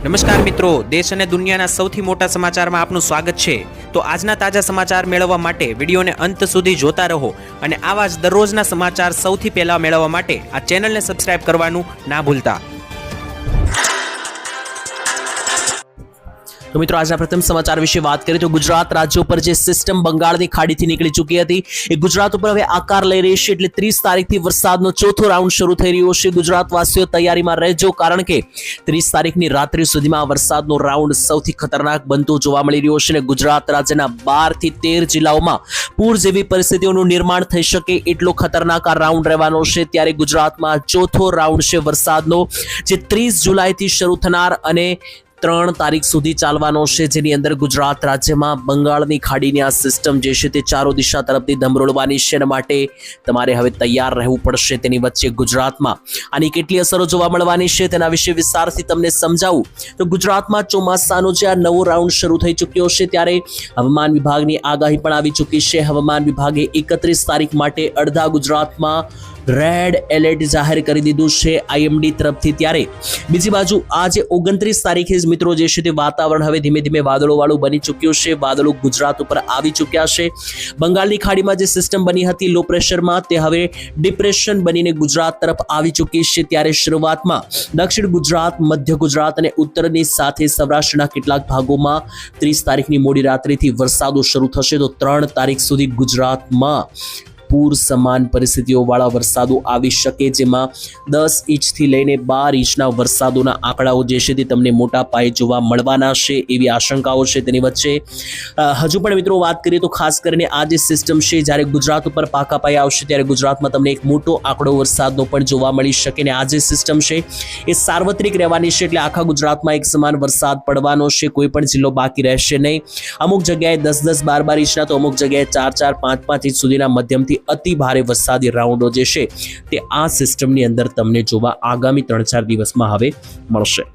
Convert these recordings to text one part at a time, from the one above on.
નમસ્કાર મિત્રો, દેશ અને દુનિયાના સૌથી મોટા સમાચારમાં આપનું સ્વાગત છે। તો આજના તાજા સમાચાર મેળવવા માટે વિડીયોને અંત સુધી જોતા રહો અને આવા જ દરરોજના સમાચાર સૌથી પહેલા મેળવવા માટે આ ચેનલને સબસ્ક્રાઇબ કરવાનું ના ભૂલતા। તો મિત્રો આજના પ્રથમ સમાચાર વિશે વાત કરીએ તો ગુજરાત રાજ્ય ઉપર જે સિસ્ટમ બંગાળની ખાડીથી નીકળી ચૂકી હતી એ ગુજરાત ઉપર હવે આકાર લઈ રહી છે। એટલે 30 તારીખથી વરસાદનો ચોથો રાઉન્ડ શરૂ થઈ રહ્યો છે। ગુજરાતવાસીઓ તૈયારીમાં રહેજો, કારણ કે 30 તારીખની રાત્રિ સુધીમાં વરસાદનો રાઉન્ડ સૌથી ખતરનાક બનતો જોવા મળી રહ્યો છે અને ગુજરાત રાજ્યના 12 થી 13 જિલ્લાઓમાં પૂર જેવી પરિસ્થિતિઓનું નિર્માણ થઈ શકે એટલો ખતરનાક આ રાઉન્ડ રહેવાનો છે। ત્યારે ગુજરાતમાં ચોથો રાઉન્ડ છે વરસાદનો, જે 30 જુલાઈથી શરૂ થનાર અને 3 તારીખ સુધી ચાલવાનો છે, જેની અંદર ગુજરાત રાજ્યમાં બંગાળની ખાડીની આ સિસ્ટમ જે છે તે ચારો દિશા તરફથી ધમરોળવાની છે અને માટે તમારે હવે તૈયાર રહેવું પડશે। તેની વચ્ચે ગુજરાતમાં આની કેટલી અસરો જોવા મળવાની છે તેના વિશે વિસ્તારથી તમને સમજાવું તો ગુજરાતમાં ચોમાસાનો જે આ નવો રાઉન્ડ શરૂ થઈ ચૂક્યો છે ત્યારે હવામાન વિભાગની આગાહી પણ આવી ચૂકી છે। હવામાન વિભાગે 31 તારીખ માટે અડધા ગુજરાતમાં રેડ એલર્ટ જાહેર કરી દીધું છે આઈએમડી તરફથી। ત્યારે બીજી બાજુ આજે 29 તારીખે જ મિત્રો જે છે તે વાતાવરણ હવે ધીમે ધીમે વાદળોવાળું બની ચૂક્યું છે। વાદળો ગુજરાત ઉપર આવી ચૂક્યા છે। બંગાળની ખાડીમાં જે સિસ્ટમ બની હતી લો પ્રેશરમાં તે હવે ડિપ્રેશન બનીને ગુજરાત તરફ આવી ચૂકી છે। ત્યારે શરૂઆતમાં દક્ષિણ ગુજરાત, મધ્ય ગુજરાત અને ઉત્તરની સાથે સૌરાષ્ટ્રના કેટલાક ભાગોમાં 30 તારીખની મોડી રાત્રિથી વરસાદો શરૂ થશે તો 3 તારીખ સુધી ગુજરાતમાં પૂર સમાન પરિસ્થિતિઓ વાળા વરસાદો આવી શકે, જેમાં 10 ઇંચથી લઈને 12 ઇંચના વરસાદોના આંકડાઓ જે છે તે તમને મોટા પાયે જોવા મળવાના છે એવી આશંકાઓ છે। તેની વચ્ચે હજુ પણ મિત્રો વાત કરીએ તો ખાસ કરીને આ જે સિસ્ટમ છે જ્યારે ગુજરાત ઉપર પાકા પાયે આવશે ત્યારે ગુજરાતમાં તમને એક મોટો આંકડો વરસાદનો પણ જોવા મળી શકે અને આ જે સિસ્ટમ છે એ સાર્વત્રિક રહેવાની છે, એટલે આખા ગુજરાતમાં એક સમાન વરસાદ પડવાનો છે, કોઈ પણ જિલ્લો બાકી રહેશે નહીં। અમુક જગ્યાએ 10-10, 12-12 ઇંચના તો અમુક જગ્યાએ 4-4, 5-5 ઇંચ સુધીના મધ્યમથી અતિ ભારે વરસાદી રાઉન્ડો જે છે તે આ સિસ્ટમની અંદર તમને જોવા આગામી 3-4 દિવસમાં હવે મળશે।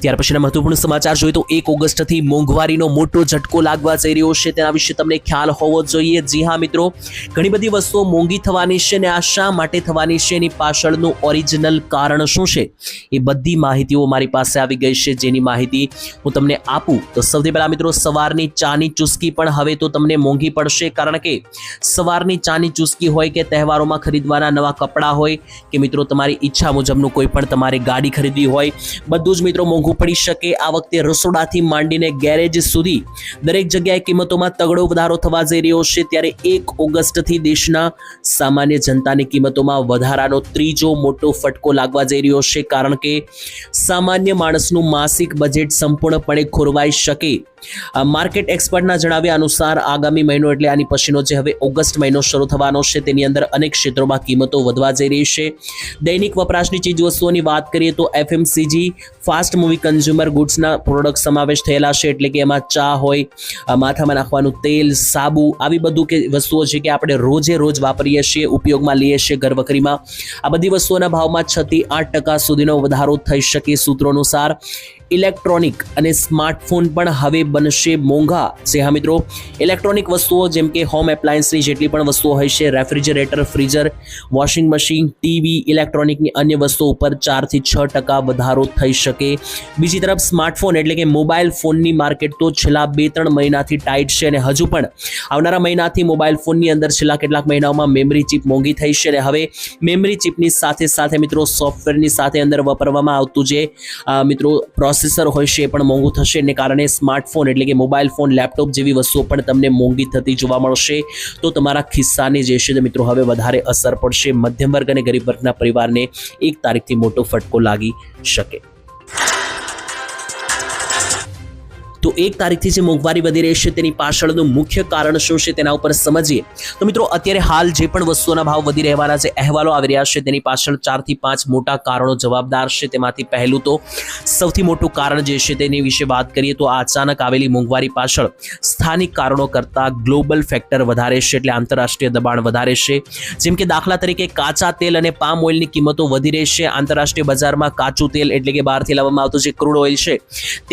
ત્યાર પછીના મહત્વપૂર્ણ સમાચાર જોઈએ તો 1 ઓગસ્ટથી મોંઘવારીનો મોટો ઝટકો લાગવા જઈ રહ્યો છે, તેના વિશે તમને ખ્યાલ હોવો જોઈએ। જી હા મિત્રો, ઘણી બધી વસ્તુઓ મોંઘી થવાની છે અને આ શા માટે થવાની છે, એની પાછળનું ઓરિજિનલ કારણ શું છે એ બધી માહિતીઓ મારી પાસે આવી ગઈ છે, જેની માહિતી હું તમને આપું તો સૌથી પહેલા મિત્રો સવારની ચાની ચુસ્કી પણ હવે તો તમને મોંઘી પડશે, કારણ કે સવારની ચાની ચુસ્કી હોય કે તહેવારોમાં ખરીદવાના નવા કપડાં હોય કે મિત્રો તમારી ઈચ્છા મુજબનું કોઈ પણ તમારે ગાડી ખરીદવી હોય, બધું જ મિત્રો મોંઘું પડી શકે। આ વખતે રસોડાથી માંડીને ગેરેજ સુધી દરેક જગ્યાએ કિંમતોમાં તગડો વધારો થવા જઈ રહ્યો છે। ત્યારે 1 ઓગસ્ટથી દેશના સામાન્ય જનતાની કિંમતોમાં વધારાનો ત્રીજો મોટો ફટકો લાગવા જઈ રહ્યો છે, કારણ કે સામાન્ય માણસનું માસિક બજેટ સંપૂર્ણપણે ખોરવાઈ શકે। માર્કેટ એક્સપર્ટના જણાવ્યા અનુસાર આગામી મહિનો એટલે આની પછીનો જે હવે ઓગસ્ટ મહિનો શરૂ થવાનો છે તેની અંદર અનેક ક્ષેત્રોમાં કિંમતો વધવા જઈ રહી છે। દૈનિક વપરાશની ચીજવસ્તુઓની વાત કરીએ તો એફએમસીજી, ફાસ્ટ મૂવિંગ કન્ઝ્યુમર ગુડ્સના પ્રોડક્ટ સમાવેશ થયેલા છે, એટલે કે એમાં ચા હોય, માથામાં નાખવાનું તેલ, સાબુ, આવી બધું કે વસ્તુઓ છે કે આપણે રોજે રોજ વાપરીએ છીએ, ઉપયોગમાં લઈએ છીએ ઘરવખરીમાં, આ બધી વસ્તુઓના ભાવમાં 6 થી 8% સુધીનો વધારો થઈ શકે સૂત્રો અનુસાર। ઇલેક્ટ્રોનિક અને સ્માર્ટફોન પણ હવે બનશે મોંઘા। જે હા મિત્રો, ઇલેક્ટ્રોનિક વસ્તુઓ જેમ કે હોમ એપ્લાયન્સની જેટલી પણ વસ્તુઓ હોય છે, refrigerator, freezer, washing machine, TV, ઇલેક્ટ્રોનિકની અન્ય વસ્તુઓ ઉપર 4 થી 6% વધારો થઈ શકે। બીજી તરફ સ્માર્ટફોન એટલે કે મોબાઈલ ફોનની માર્કેટ તો છેલ્લા 2-3 મહિનાથી ટાઈટ છે અને હજુ પણ આવનારા મહિનાથી મોબાઈલ ફોનની અંદર છેલ્લા કેટલાક મહિનાઓમાં મેમરી ચિપ મોંઘી થઈ છે અને હવે મેમરી ચિપની સાથે સાથે મિત્રો સોફ્ટવેરની સાથે અંદર વાપરવામાં આવતું જે મિત્રો પ્રોસેસર હોય છે એ પણ મોંઘું થશે, એને કારણે સ્માર્ટફોન એટલે કે મોબાઈલ ફોન, લેપટોપ જેવી વસ્તુઓ પણ તમને મોંઘી થતી જોવા મળશે। તો તમારા ખિસ્સાને જે છે મિત્રો હવે વધારે અસર પડશે। મધ્યમ વર્ગ અને ગરીબ વર્ગના પરિવારને 1 તારીખથી મોટો ફટકો લાગી શકે। તો 1 તારીખથી જે મોંઘવારી વધી રહી છે તેની પાછળનું મુખ્ય કારણ શું છે તેના ઉપર સમજીએ તો મિત્રો અત્યારે હાલ જે પણ વસ્તુઓના ભાવ વધી રહેવાના જે અહેવાલો આવી રહ્યા છે તેની પાછળ 4 થી 5 મોટા કારણો જવાબદાર છે। તેમાંથી પહેલું તો સૌથી મોટું કારણ જે છે તેની વિશે વાત કરીએ તો આ અચાનક આવેલી મોંઘવારી પાછળ સ્થાનિક કારણો કરતાં ગ્લોબલ ફેક્ટર વધારે છે, એટલે આંતરરાષ્ટ્રીય દબાણ વધારે છે। જેમ કે દાખલા તરીકે કાચા તેલ અને પામ ઓઇલની કિંમતો વધી રહી છે। આંતરરાષ્ટ્રીય બજારમાં કાચું તેલ એટલે કે બહારથી લાવવામાં આવતું જે ક્રૂડ ઓઇલ છે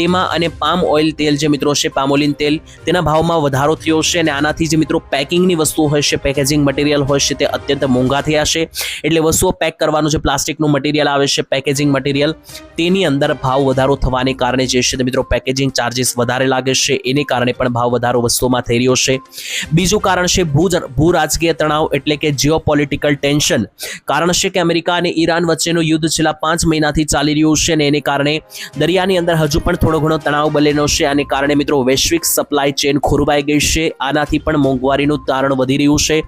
તેમાં અને પામ ઓઇલ તેલ જે મિત્રો છે, પામોલિન તેલ, તેના ભાવમાં વધારો થયો છે અને આનાથી જે મિત્રો પેકિંગની વસ્તુઓ હોય છે, પેકેજિંગ મટીરિયલ હોય છે, તે અત્યંત મોંઘા થયા છે. એટલે વસ્તુઓ પેક કરવાનું જે પ્લાસ્ટિકનું મટીરિયલ આવે છે, પેકેજિંગ મટીરિયલ, તેની અંદર ભાવ વધારો થવાને કારણે જે છે તે મિત્રો પેકેજિંગ ચાર્જીસ વધારે લાગે છે, એને કારણે પણ ભાવ વધારો વસ્તુઓમાં થઈ રહ્યો છે. બીજું કારણ છે ભૂ રાજકીય તણાવ એટલે કે જીઓપોલિટિકલ ટેન્શન. કારણ છે કે અમેરિકા અને ઈરાન વચ્ચેનું યુદ્ધ છેલ્લા 5 મહિનાથી ચાલી રહ્યું છે અને એને કારણે દરિયાની અંદર હજુ પણ થોડો ઘણો તણાવ બનેલો છે. આને કારણે મિત્રો વૈશ્વિક સપ્લાય ચેન ખોરવાઈ ગઈ છે. આનાથી પણ મોંઘવારીનું તારણ વધી રહ્યું છે.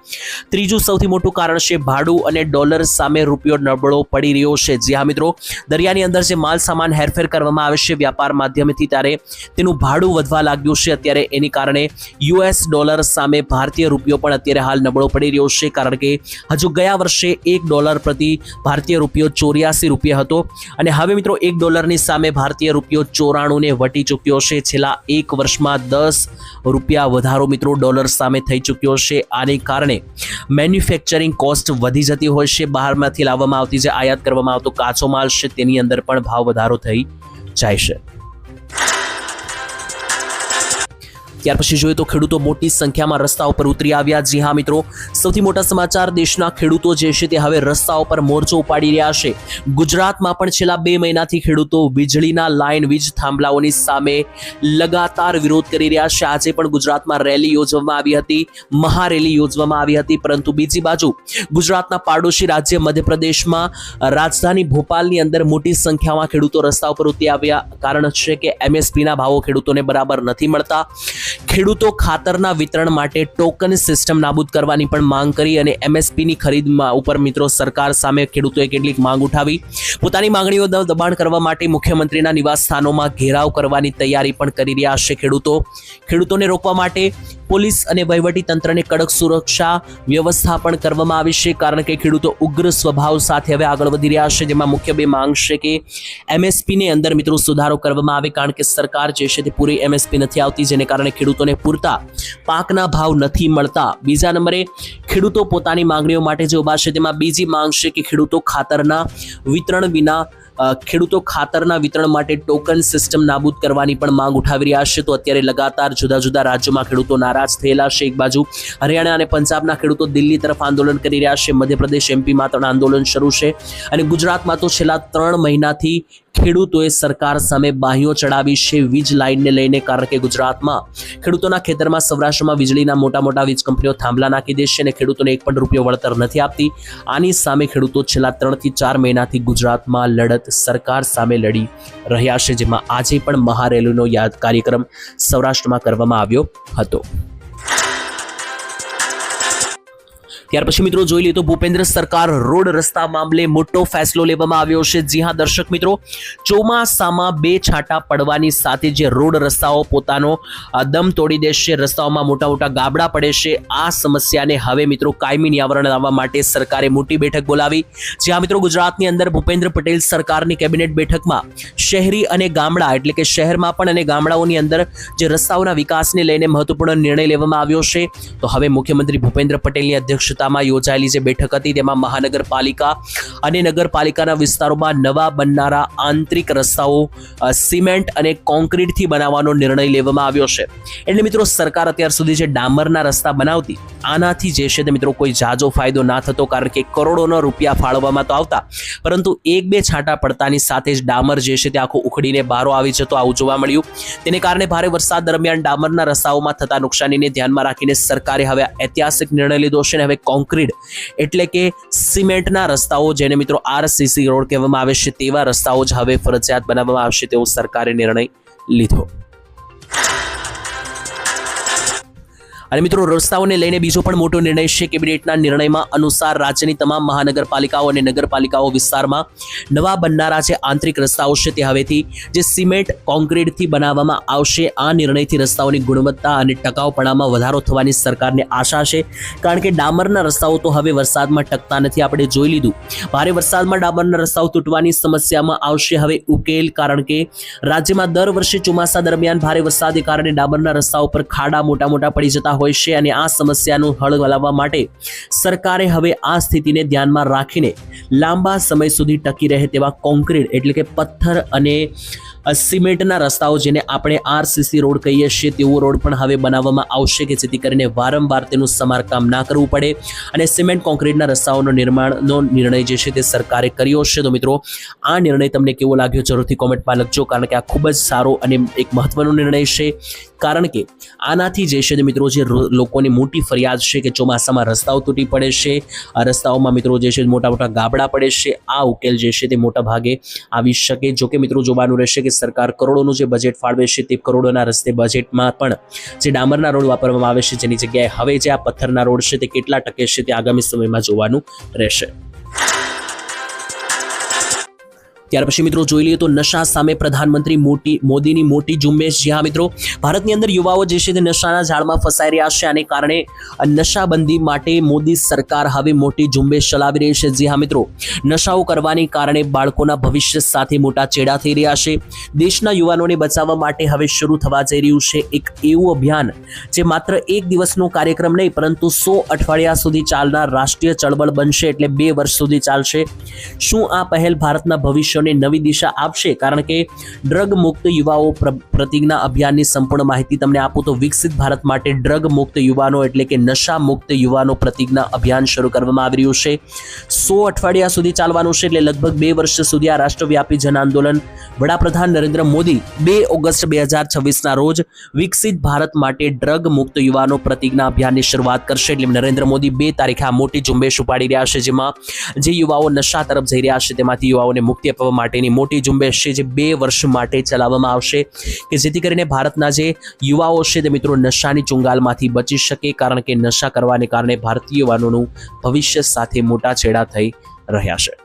ત્રીજું સૌથી મોટું કારણ છે ભાડું અને ડોલર સામે રૂપિયો નબળો પડી રહ્યો છે. જી હા મિત્રો, દરિયાની અંદર જે માલ સામાન હેરફેર કરવામાં આવે છે વ્યાપાર માધ્યમથી, ત્યારે તેનું ભાડું વધવા લાગ્યું છે અત્યારે. એની કારણે US ડોલર સામે ભારતીય રૂપિયો પણ અત્યારે હાલ નબળો પડી રહ્યો છે. કારણ કે હજુ ગયા વર્ષે $1 પ્રતિ ભારતીય રૂપિયો 84 રૂપિયા હતો અને હવે મિત્રો $1 સામે ભારતીય રૂપિયો 94 ને વટી ચૂક્યો છે. છેલ્લા 1 વર્ષમાં 10 રૂપિયા વધારો મિત્રો ડોલર સામે થઈ ચૂક્યો છે. આને કારણે મેન્યુફેક્ચરિંગ કોસ્ટ વધી જતી હોય છે. બહારમાંથી લાવવામાં આવતી જે આયાત કરવામાં આવતો કાચો માલ છે તેની અંદર પણ ભાવ વધારો થઈ જાય છે. ત્યાર પછી જોઈએ તો ખેડૂતો મોટી સંખ્યામાં રસ્તાઓ પર ઉતરી આવ્યા. જી હા મિત્રો, સૌથી મોટા સમાચાર, દેશના ખેડૂતો જે છે તે હવે રસ્તાઓ પર મોરચો ઉપાડી રહ્યા છે. ગુજરાતમાં પણ છેલ્લા 2 મહિનાથી ખેડૂતો વીજળીના લાઇન, વીજ થાંભલાઓની સામે લગાતાર વિરોધ કરી રહ્યા છે. આજે પણ ગુજરાતમાં રેલી યોજવામાં આવી હતી, મહારેલી યોજવામાં આવી હતી. પરંતુ બીજી બાજુ ગુજરાતના પાડોશી રાજ્ય મધ્યપ્રદેશમાં રાજધાની ભોપાલની અંદર મોટી સંખ્યામાં ખેડૂતો રસ્તા ઉપર ઉતરી આવ્યા. કારણ છે કે MSPના ભાવો ખેડૂતોને બરાબર નથી મળતા. ખેડૂતો ખાતરના વિતરણ માટે ટોકન સિસ્ટમ નાબૂદ કરવાની પણ માંગ કરી અને MSPની ખરીદ ઉપર મિત્રો સરકાર સામે ખેડૂતોએ કેટલીક માંગ ઉઠાવી. પોતાની માંગણીઓ દબાણ કરવા માટે મુખ્યમંત્રીના નિવાસ સ્થાનોમાં ઘેરાવ કરવાની તૈયારી પણ કરી રહ્યા છે ખેડૂતોને રોકવા માટે પોલીસ અને વહીવટી તંત્રને કડક સુરક્ષા વ્યવસ્થા પણ કરવામાં આવી છે. કારણ કે ખેડૂતો ઉગ્ર સ્વભાવ સાથે હવે આગળ વધી રહ્યા છે. જેમાં મુખ્ય 2 માંગ છે કે MSPની અંદર મિત્રો સુધારો કરવામાં આવે. કારણ કે સરકાર જે છે તે પૂરી MSP નથી આવતી, જેને કારણે ખેડૂતોને પૂરતા પાકના ભાવ નથી મળતા. બીજા નંબરે ખેડૂતો પોતાની માંગણીઓ માટે જે ઉભા છે તેમાં બીજી માંગ છે કે ખેડૂતો ખાતરના વિતરણ માટે ટોકન સિસ્ટમ નાબૂદ કરવાની પણ માંગ ઉઠાવી રહ્યા છે. તો અત્યારે લગાતાર જુદા જુદા રાજ્યોમાં ખેડૂતો નારાજ થયેલા છે. એક બાજુ હરિયાણા અને પંજાબના ખેડૂતો દિલ્હી તરફ આંદોલન કરી રહ્યા છે. મધ્યપ્રદેશ, MPમાં પણ આંદોલન શરૂ છે અને ગુજરાતમાં તો છેલ્લા 3 મહિનાથી ખેડૂતોએ સરકાર સામે બાહીઓ ચડાવી છે વીજ લાઇનને લઈને. કારણ કે ગુજરાતમાં ખેડૂતોના ખેતરમાં, સૌરાષ્ટ્રમાં વીજળીના મોટા વીજ કંપનીઓ થાંભલા નાખી દે છે અને ખેડૂતોને એક પણ રૂપિયો વળતર નથી આપતી. આની સામે ખેડૂતો છેલ્લા 3 થી 4 મહિનાથી ગુજરાતમાં લડત સરકાર સામે લડી રહ્યા છે. જેમાં આજે પણ મહારેલીનો કાર્યક્રમ સૌરાષ્ટ્રમાં કરવામાં આવ્યો હતો. ત્યાર પછી મિત્રો જોઈ લઈએ તો ભૂપેન્દ્ર સરકાર રોડ રસ્તા મામલે મોટો ફેસલો લેવામાં આવ્યો છે. જી હા દર્શક મિત્રો, ચોમાસામાં 2 છાંટા પડવાની સાથે જે રોડ રસ્તાઓ પોતાનો દમ તોડી દેશે, રસ્તાઓમાં મોટા ગાબડા પડે છે, આ સમસ્યાને હવે મિત્રો કાયમી નિવારણ લાવવા માટે સરકારે મોટી બેઠક બોલાવી. જી હા મિત્રો, ગુજરાતની અંદર ભૂપેન્દ્ર પટેલ સરકારની કેબિનેટ બેઠકમાં શહેરી અને ગામડા એટલે કે શહેરમાં પણ અને ગામડાઓની અંદર જે રસ્તાઓના વિકાસને લઈને મહત્વપૂર્ણ નિર્ણય લેવામાં આવ્યો છે. તો હવે મુખ્યમંત્રી ભૂપેન્દ્ર પટેલની અધ્યક્ષતામાં યોજાયેલી જે બેઠક હતી તેમાં મહાનગરપાલિકા અને નગરપાલિકાના વિસ્તારોમાં નવા બનનારા આંતરિક રસ્તાઓ સિમેન્ટ અને કોન્ક્રીટથી બનાવવાનો નિર્ણય લેવામાં આવ્યો છે. એટલે મિત્રો સરકાર અત્યાર સુધી જે ડામરના રસ્તા બનાવતી, આનાથી જે છે તે મિત્રો કોઈ જાજો ફાયદો ના થતો. કારણ કે કરોડોના રૂપિયા ફાળવવામાં તો આવતા, પરંતુ 1-2 છાંટા પડતાની સાથે જ ડામર જે છે તે આખો ઉખડીને બહારો આવી જતો, આવું જોવા મળ્યું. તેને કારણે ભારે વરસાદ દરમિયાન ડામરના રસ્તાઓમાં થતા નુકસાનીને ધ્યાનમાં રાખીને સરકારે હવે ઐતિહાસિક નિર્ણય લીધો છે અને હવે કોન્ક્રીટ એટલે કે સિમેન્ટના રસ્તાઓ, જેને મિત્રો RCC રોડ કહેવામાં આવે છે, તેવા રસ્તાઓ જ હવે ફરજિયાત બનાવવામાં આવશે તેવો સરકારે નિર્ણય લીધો. અને મિત્રો રસ્તાઓને લઈને બીજો પણ મોટો નિર્ણય છે. કેબિનેટના નિર્ણયમાં અનુસાર રાજ્યની તમામ મહાનગરપાલિકાઓ અને નગરપાલિકાઓ વિસ્તારમાં નવા બનનારા જે આંતરિક રસ્તાઓ છે તે હવેથી જે સિમેન્ટ કોન્ક્રીટથી બનાવવામાં આવશે. આ નિર્ણયથી રસ્તાઓની ગુણવત્તા અને ટકાઉપણામાં વધારો થવાની સરકારને આશા છે. કારણ કે ડામરના રસ્તાઓ તો હવે વરસાદમાં ટકતા નથી. આપણે જોઈ લીધું, ભારે વરસાદમાં ડામરના રસ્તાઓ તૂટવાની સમસ્યામાં આવશે હવે ઉકેલ. કારણ કે રાજ્યમાં દર વર્ષે ચોમાસા દરમિયાન ભારે વરસાદને કારણે ડામરના રસ્તાઓ પર ખાડા મોટા પડી જતા હોય છે અને આ સમસ્યાનું હળ લાવવા માટે સરકારે હવે આ સ્થિતિને ધ્યાનમાં રાખીને લાંબા સમય સુધી ટકી રહે તેવા કોન્ક્રીટ એટલે કે પથ્થર અને સિમેન્ટના રસ્તાઓ જેને આપણે આરસીસી રોડ કહીએ છીએ તેવો રોડ પણ હવે બનાવવામાં આવશે કે જેથી કરીને વારંવાર તેનું સમારકામ ના કરવું પડે અને સિમેન્ટ કોન્ક્રીટના રસ્તાઓનો નિર્માણનો નિર્ણય જે છે તે સરકારે કર્યો છે. તો મિત્રો આ નિર્ણય તમને કેવો લાગ્યો જરૂરથી કોમેન્ટમાં લખજો, કારણ કે આ ખૂબ જ સારો અને એક મહત્વનો નિર્ણય છે. કારણ કે આનાથી જે છે મિત્રો જે લોકોની મોટી ફરિયાદ છે કે ચોમાસામાં રસ્તાઓ તૂટી પડે છે, આ રસ્તાઓમાં મિત્રો જે છે મોટા મોટા ગાબડા પડે છે, આ ઉકેલ જે છે તે મોટા ભાગે આવી શકે. જો કે મિત્રો જોવાનું રહેશે કે સરકાર કરોડોનું જે બજેટ ફાળવે છે તે કરોડોના રસ્તે બજેટમાં પણ જે ડામરના રોડ વાપરવામાં આવે છે જેની જગ્યાએ હવે જે આ પથ્થરના રોડ છે તે કેટલા ટકે છે તે આગામી સમયમાં જોવાનું રહેશે. ત્યાર પછી મિત્રો જોઈ લઈએ તો નશા સામે પ્રધાનમંત્રી મોદીની મોટી ઝુંબેશ. જી હા મિત્રો, ભારતની અંદર યુવાઓ જે છે તે નશાના ઝાડમાં ફસાઈ રહ્યા છે, આને કારણે નશાબંધી માટે મોદી સરકાર હવે મોટી ઝુંબેશ ચલાવી રહી છે. જી હા મિત્રો, નશાઓ કરવાની કારણે બાળકોના ભવિષ્ય સાથે મોટા ચેડા થઈ રહ્યા છે. દેશના યુવાનોને બચાવવા માટે હવે શરૂ થવા જઈ રહ્યું છે એક એવું અભિયાન જે માત્ર એક દિવસનો કાર્યક્રમ નહીં પરંતુ 100 અઠવાડિયા સુધી ચાલનાર રાષ્ટ્રીય ચળવળ બનશે, એટલે 2 વર્ષ સુધી ચાલશે. શું આ પહેલ ભારતના ભવિષ્ય નવી દિશા આપશે? કારણ કે ડ્રગ મુક્ત યુવાઓ પ્રતિજ્ઞા અભિયાનની સંપૂર્ણ માહિતી તમને આપું તો વિકસિત ભારત માટે ડ્રગ મુક્ત યુવાનો એટલે કે નશા મુક્ત યુવાનો પ્રતિજ્ઞા અભિયાન શરૂ કરવામાં આવી રહ્યું છે. 100 અઠવાડિયા સુધી ચાલવાનું છે, એટલે લગભગ 2 વર્ષ સુધી આ રાષ્ટ્રવ્યાપી જન આંદોલન વડાપ્રધાન નરેન્દ્ર મોદી 2 ઓગસ્ટ 2026ના રોજ વિકસિત ભારત માટે ડ્રગ મુક્ત યુવાનો પ્રતિજ્ઞા અભિયાનની શરૂઆત કરશે. એટલે નરેન્દ્ર મોદી 2 તારીખે આ મોટી ઝુંબેશ ઉપાડી રહ્યા છે, જેમાં જે યુવાઓ નશા તરફ જઈ રહ્યા છે તેમાંથી યુવાઓને મુક્તિ આપવા માટેની મોટી ઝુંબેશ છે જે 2 વર્ષ માટે ચલાવવામાં આવશે કે જેથી કરીને ભારતના જે યુવાઓ છે તે મિત્રો નશાની ચુંગાલમાંથી બચી શકે, કારણ કે નશા કરવાને કારણે ભારતીય યુવાનોનું ભવિષ્ય સાથે મોટા છેડા થઈ રહ્યા છે.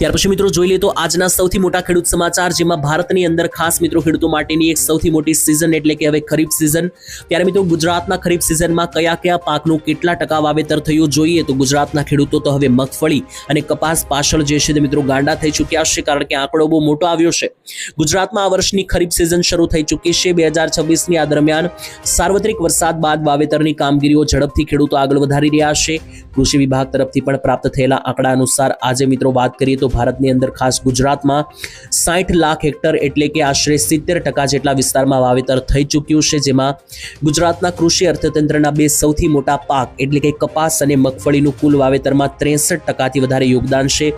ત્યાર પછી મિત્રો જોઈ લઈએ તો આજના સૌથી મોટા ખેડૂત સમાચાર, જેમાં ભારતની અંદર ખાસ મિત્રો ખેડૂતો માટેની એક સૌથી મોટી સિઝન એટલે કે હવે ખરીફ સિઝન. ત્યારે મિત્રો ગુજરાતના ખરીફ સિઝનમાં કયા કયા પાકનું કેટલા ટકા વાવેતર થયું જોઈએ તો ગુજરાતના ખેડૂતો તો હવે મગફળી અને કપાસ પાછળ જે છે તે મિત્રો ગાંડા થઈ ચૂક્યા છે, કારણ કે આંકડો બહુ મોટો આવ્યો છે. ગુજરાતમાં આ વર્ષની ખરીફ સિઝન શરૂ થઈ ચૂકી છે. 2026ની આ દરમિયાન સાર્વત્રિક વરસાદ બાદ વાવેતરની કામગીરીઓ ઝડપથી ખેડૂતો આગળ વધારી રહ્યા છે. કૃષિ વિભાગ તરફથી પણ પ્રાપ્ત થયેલા આંકડા અનુસાર આજે મિત્રો વાત કરીએ તો ભારતની અંદર ખાસ ગુજરાતમાં 60 લાખ હેક્ટર એટલે કે આશરે 70% જેટલા વિસ્તારમાં વાવેતર થઈ ચૂક્યું છે, જેમાં ગુજરાતના કૃષિ અર્થતંત્રના 2 સૌથી મોટા પાક એટલે કે કપાસ અને મગફળીનું કુલ વાવેતરમાં 63% વધારે યોગદાન છે.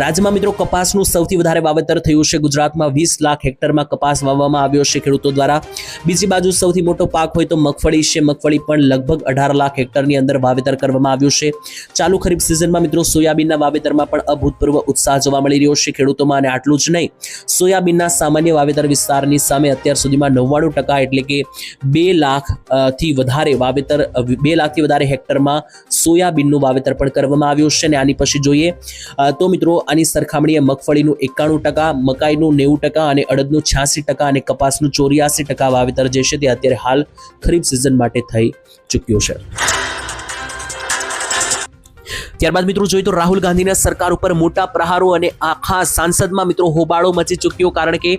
રાજ્યમાં મિત્રો કપાસનું સૌથી વધારે વાવેતર થયું છે. ગુજરાતમાં 20 લાખ હેક્ટરમાં કપાસ વાવવામાં આવ્યો છે ખેડૂતો દ્વારા. બીજી બાજુ સૌથી મોટો પાક હોય તો મગફળી છે. મગફળી પણ લગભગ 18 લાખ હેક્ટરની અંદર વાવેતર કરવામાં આવ્યું છે. ચાલુ ખરીફ સિઝનમાં મિત્રો સોયાબીનના વાવેતરમાં પણ અભૂતપૂર્વ ઉત્સાહ જોવા મળી રહ્યો છે ખેડૂતોમાં. અને આટલું જ નહીં, સોયાબીનના સામાન્ય વાવેતર વિસ્તારની સામે અત્યાર સુધીમાં 99% એટલે કે 2 લાખથી વધારે હેક્ટરમાં સોયાબીનનું વાવેતર પણ કરવામાં આવ્યું છે. અને આની પછી જોઈએ તો મિત્રો આની સરખામણીએ મગફળીનું 91%, મકાઈનું 90% અને અડદનું 86% અને કપાસનું 84% વાવેતર જે છે તે અત્યારે હાલ ખરીફ સિઝન માટે થઈ ચૂક્યું છે. ત્યારબાદ મિત્રો જોઈએ તો રાહુલ ગાંધીના સરકાર ઉપર મોટા પ્રહારો અને આખા સાંસદમાં મિત્રો હોબાળો મચી ચૂક્યો, કારણ કે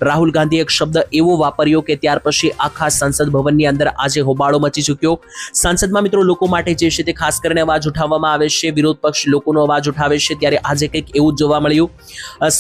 રાહુલ ગાંધીએ એક શબ્દ એવો વાપર્યો કે ત્યાર પછી આખા સંસદ ભવનની અંદર આજે હોબાળો મચી ચૂક્યો. સાંસદમાં મિત્રો લોકો માટે જે છે તે ખાસ કરીને અવાજ ઉઠાવવામાં આવે છે, વિરોધ પક્ષ લોકોનો અવાજ ઉઠાવે છે, ત્યારે આજે કંઈક એવું જોવા મળ્યું.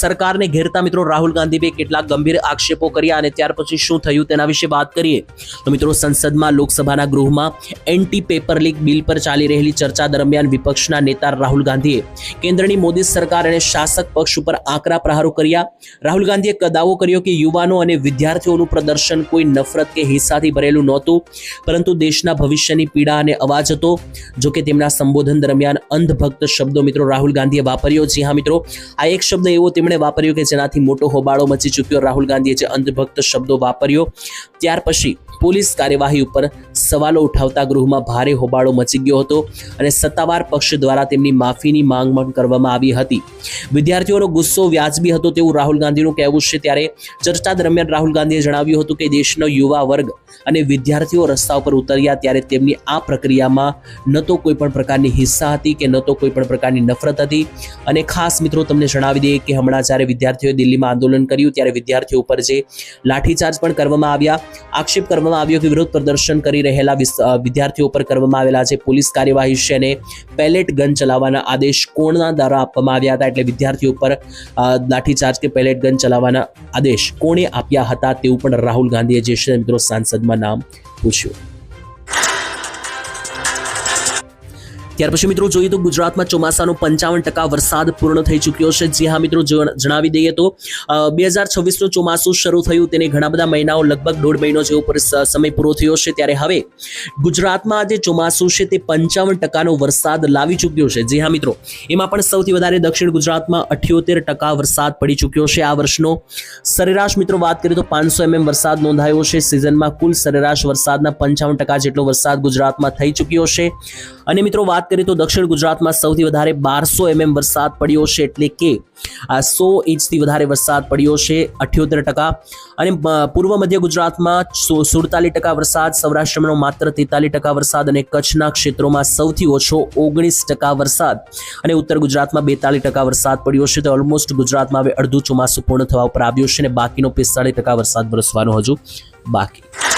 સરકારને ઘેરતા મિત્રો રાહુલ ગાંધીએ કેટલાક ગંભીર આક્ષેપો કર્યા અને ત્યાર પછી શું થયું તેના વિશે વાત કરીએ તો મિત્રો સંસદમાં લોકસભાના ગૃહમાં એન્ટી પેપર લીક બિલ પર ચાલી રહેલી ચર્ચા દરમિયાન વિપક્ષના નેતા રાહુલ ગાંધીએ કેન્દ્રની મોદી સરકાર અને શાસક પક્ષ ઉપર આકરા પ્રહારો કર્યા. રાહુલ ગાંધીએ દાવો કર્યો કે યુવાનો અને વિદ્યાર્થીઓનું પ્રદર્શન કોઈ નફરત કે હિંસાથી ભરેલું નહોતું, પરંતુ દેશના ભવિષ્યની પીડા અને અવાજ હતો. જો કે તેમના સંબોધન દરમિયાન અંધભક્ત શબ્દો મિત્રો રાહુલ ગાંધીએ વાપર્યો. જી હા મિત્રો, આ એક શબ્દ એવો તેમણે વાપર્યો કે જેનાથી મોટો હોબાળો મચી ચૂક્યો. રાહુલ ગાંધીએ જે અંધભક્ત શબ્દો વાપર્યો ત્યાર પછી પોલીસ કાર્યવાહી ઉપર સવાલો ઉઠાવતા ગૃહમાં ભારે હોબાળો મચી ગયો હતો અને સત્તાવાર પક્ષ દ્વારા દ્વારા તેમની માફીની માંગ પણ કરવામાં આવી હતી. વિદ્યાર્થીઓનો ગુસ્સો વ્યાજબી હતો તેવું રાહુલ ગાંધીનું કહેવું છે. ત્યારે ચર્ચા દરમિયાન રાહુલ ગાંધીએ જણાવ્યું હતું કે દેશનો યુવા વર્ગ અને વિદ્યાર્થીઓ રસ્તા ઉપર ઉતર્યા ત્યારે તેમની આ પ્રક્રિયામાં ન તો કોઈ પણ પ્રકારની હિંસા હતી કે ન તો કોઈ પણ પ્રકારની નફરત હતી. અને ખાસ મિત્રો તમને જણાવી દઈએ કે હમણાં જ્યારે વિદ્યાર્થીઓએ દિલ્હીમાં આંદોલન કર્યું ત્યારે વિદ્યાર્થીઓ ઉપર જે લાઠીચાર્જ પણ કરવામાં આવ્યા, આક્ષેપ કરવામાં આવ્યો કે વિરોધ પ્રદર્શન કરી રહેલા વિદ્યાર્થીઓ પર કરવામાં આવેલા જે પોલીસ કાર્યવાહી છે અને પેલેટ ગન ચલાવવાના આદેશ કોણના દ્વારા આપવામાં આવ્યા હતા. એટલે વિદ્યાર્થીઓ પર લાઠીચાર્જ કે પેલેટ ગન ચલાવવાના આદેશ કોણે આપ્યા હતા તેવું પણ રાહુલ ગાંધીએ જે છે મિત્રો સંસદમાં નામ પૂછ્યું. ત્યાર પછી મિત્રો જોઈએ તો ગુજરાતમાં ચોમાસાનો 55% વરસાદ પૂર્ણ થઈ ચૂક્યો છે. જી હા મિત્રો, જણાવી દઈએ તો 2026નું ચોમાસું શરૂ થયું તેને ઘણા બધા મહિનાઓ, લગભગ 1.5 મહિનો જેવો સમય પૂરો થયો છે. ત્યારે હવે ગુજરાતમાં જે ચોમાસું છે તે 55% વરસાદ લાવી ચૂક્યો છે. જી હા મિત્રો, એમાં પણ સૌથી વધારે દક્ષિણ ગુજરાતમાં 78% વરસાદ પડી ચૂક્યો છે. આ વર્ષનો સરેરાશ મિત્રો વાત કરીએ તો 500 mm વરસાદ નોંધાયો છે. સિઝનમાં કુલ સરેરાશ વરસાદના 55% જેટલો વરસાદ ગુજરાતમાં થઈ ચૂક્યો છે. અને મિત્રો વાત કરીએ તો દક્ષિણ ગુજરાતમાં સૌથી વધારે 1200 mm વરસાદ પડ્યો છે. એટલે કે 100 ઇંચથી વધારે વરસાદ પડ્યો છે, 78%. અને પૂર્વ મધ્ય ગુજરાતમાં 47% વરસાદ, સૌરાષ્ટ્રમાં માત્ર 43% વરસાદ અને કચ્છના ક્ષેત્રોમાં સૌથી ઓછો 19% વરસાદ અને ઉત્તર ગુજરાતમાં 42% વરસાદ પડ્યો છે. તો ઓલમોસ્ટ ગુજરાતમાં હવે અડધું ચોમાસું પૂર્ણ થવા ઉપર આવ્યું છે અને બાકીનો 45% વરસાદ વરસવાનો હજુ બાકી.